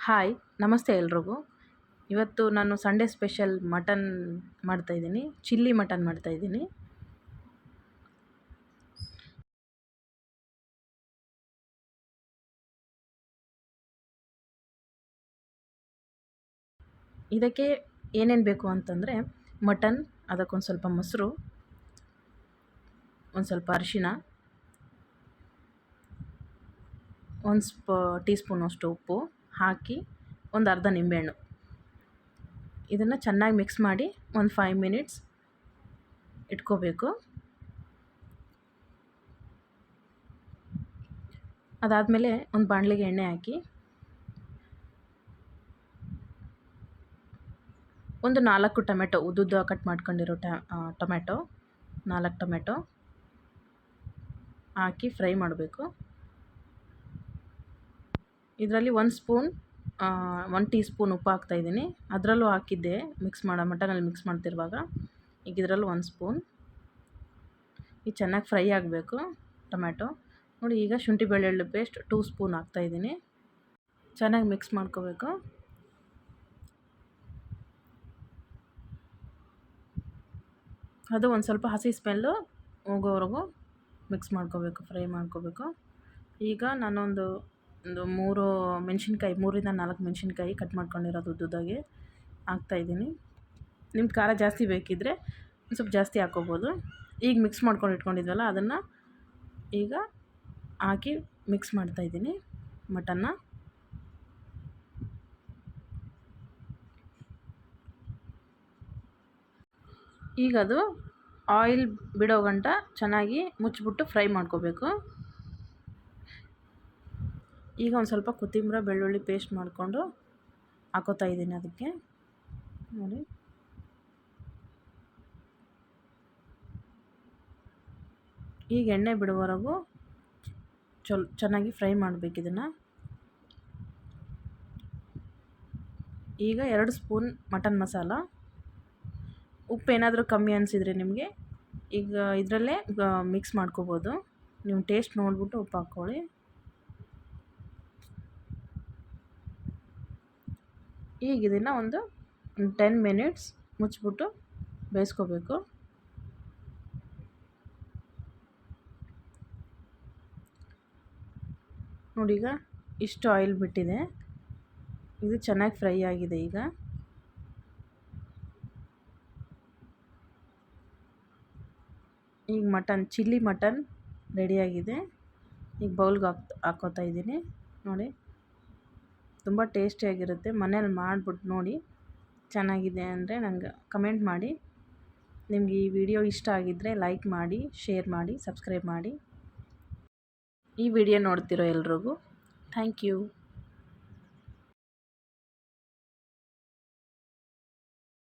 Hi, ನಮಸ್ತೆ ಎಲ್ರಿಗೂ. ಇವತ್ತು ನಾನು ಸಂಡೇ ಸ್ಪೆಷಲ್ ಮಟನ್ ಮಾಡ್ತಾಯಿದ್ದೀನಿ. ಚಿಲ್ಲಿ ಮಟನ್ ಮಾಡ್ತಾಯಿದ್ದೀನಿ. ಇದಕ್ಕೆ ಏನೇನು ಬೇಕು ಅಂತಂದರೆ ಮಟನ್, ಅದಕ್ಕೊಂದು ಸ್ವಲ್ಪ ಮೊಸರು, ಒಂದು ಸ್ವಲ್ಪ ಅರಿಶಿನ, ಒಂದು ಟೀ ಸ್ಪೂನಷ್ಟು ಉಪ್ಪು ಹಾಕಿ ಒಂದು ಅರ್ಧ ನಿಂಬೆಹಣ್ಣು. ಇದನ್ನು ಚೆನ್ನಾಗಿ ಮಿಕ್ಸ್ ಮಾಡಿ ಒಂದು 5 ಮಿನಿಟ್ಸ್ ಇಟ್ಕೋಬೇಕು. ಅದಾದಮೇಲೆ ಒಂದು ಬಾಣಲೆಗೆ ಎಣ್ಣೆ ಹಾಕಿ ಒಂದು 4 ಟೊಮೆಟೊ, ಉದ್ದುದ್ದ ಕಟ್ ಮಾಡ್ಕೊಂಡಿರೋ ಟೊಮೆಟೊ 4 ಟೊಮೆಟೊ ಹಾಕಿ ಫ್ರೈ ಮಾಡಬೇಕು. ಇದರಲ್ಲಿ 1 ಟೀ ಸ್ಪೂನ್ ಉಪ್ಪು ಹಾಕ್ತಾಯಿದ್ದೀನಿ. ಅದರಲ್ಲೂ ಹಾಕಿದ್ದೆ ಮಟನಲ್ಲಿ ಮಿಕ್ಸ್ ಮಾಡ್ತಿರುವಾಗ. ಈಗ ಇದರಲ್ಲಿ 1 ಸ್ಪೂನ್. ಇದು ಚೆನ್ನಾಗಿ ಫ್ರೈ ಆಗಬೇಕು ಟೊಮೆಟೊ. ನೋಡಿ, ಈಗ ಶುಂಠಿ ಬೆಳ್ಳುಳ್ಳಿ ಪೇಸ್ಟ್ 2 ಸ್ಪೂನ್ ಹಾಕ್ತಾಯಿದ್ದೀನಿ. ಚೆನ್ನಾಗಿ ಮಿಕ್ಸ್ ಮಾಡ್ಕೋಬೇಕು. ಅದು ಒಂದು ಸ್ವಲ್ಪ ಹಸಿ ಸ್ಮೆಲ್ಲು ಹೋಗೋವರೆಗೂ ಮಿಕ್ಸ್ ಮಾಡ್ಕೋಬೇಕು, ಫ್ರೈ ಮಾಡ್ಕೋಬೇಕು. ಈಗ ನಾನೊಂದು 3 ಮೆಣಸಿನ್ಕಾಯಿ, 3ರಿಂದ 4 ಮೆಣಸಿನ್ಕಾಯಿ ಕಟ್ ಮಾಡ್ಕೊಂಡಿರೋದು ಉದ್ದುದ್ದಾಗೆ ಹಾಕ್ತಾಯಿದ್ದೀನಿ. ನಿಮ್ಗೆ ಖಾರ ಜಾಸ್ತಿ ಬೇಕಿದ್ದರೆ ಒಂದು ಸ್ವಲ್ಪ ಜಾಸ್ತಿ ಹಾಕ್ಕೋಬೋದು. ಈಗ ಮಿಕ್ಸ್ ಮಾಡ್ಕೊಂಡು ಇಟ್ಕೊಂಡಿದ್ವಲ್ಲ, ಅದನ್ನು ಈಗ ಹಾಕಿ ಮಿಕ್ಸ್ ಮಾಡ್ತಾಯಿದ್ದೀನಿ ಮಟನ್ನ. ಈಗ ಅದು ಆಯಿಲ್ ಬಿಡೋ ಗಂಟ ಚೆನ್ನಾಗಿ ಮುಚ್ಚಿಬಿಟ್ಟು ಫ್ರೈ ಮಾಡ್ಕೋಬೇಕು. ಈಗ ಒಂದು ಸ್ವಲ್ಪ ಕೊತ್ತಂಬರಿ, ಬೆಳ್ಳುಳ್ಳಿ ಪೇಸ್ಟ್ ಮಾಡಿಕೊಂಡು ಹಾಕೋತಾ ಇದ್ದೀನಿ ಅದಕ್ಕೆ. ನೋಡಿ, ಈಗ ಎಣ್ಣೆ ಬಿಡುವವರೆಗೂ ಚೆನ್ನಾಗಿ ಫ್ರೈ ಮಾಡಬೇಕು ಇದನ್ನು. ಈಗ 2 ಸ್ಪೂನ್ ಮಟನ್ ಮಸಾಲ. ಉಪ್ಪು ಏನಾದರೂ ಕಮ್ಮಿ ಅನಿಸಿದರೆ ನಿಮಗೆ ಈಗ ಇದರಲ್ಲೇ ಮಿಕ್ಸ್ ಮಾಡ್ಕೋಬೋದು. ನೀವು ಟೇಸ್ಟ್ ನೋಡಿಬಿಟ್ಟು ಉಪ್ಪು ಹಾಕ್ಕೊಳ್ಳಿ. ಈಗ ಇದನ್ನು ಒಂದು 10 ಮಿನಿಟ್ಸ್ ಮುಚ್ಚಿಬಿಟ್ಟು ಬೇಯಿಸ್ಕೋಬೇಕು. ನೋಡಿ, ಈಗ ಇಷ್ಟು ಆಯಿಲ್ ಬಿಟ್ಟಿದೆ. ಇದು ಚೆನ್ನಾಗಿ ಫ್ರೈ ಆಗಿದೆ. ಈಗ ಚಿಲ್ಲಿ ಮಟನ್ ರೆಡಿಯಾಗಿದೆ. ಈಗ ಬೌಲ್ಗೆ ಹಾಕ್ಕೋತಾ ಇದ್ದೀನಿ. ನೋಡಿ, ತುಂಬ ಟೇಸ್ಟಿಯಾಗಿರುತ್ತೆ. ಮನೇಲಿ ಮಾಡಿಬಿಟ್ಟು ನೋಡಿ, ಚೆನ್ನಾಗಿದೆ ಅಂದರೆ ನನಗೆ ಕಮೆಂಟ್ ಮಾಡಿ. ನಿಮಗೆ ಈ ವಿಡಿಯೋ ಇಷ್ಟ ಆಗಿದ್ದರೆ ಲೈಕ್ ಮಾಡಿ, ಶೇರ್ ಮಾಡಿ, ಸಬ್ಸ್ಕ್ರೈಬ್ ಮಾಡಿ. ಈ ವಿಡಿಯೋ ನೋಡ್ತಿರೋ ಎಲ್ರಿಗೂ ಥ್ಯಾಂಕ್ ಯು.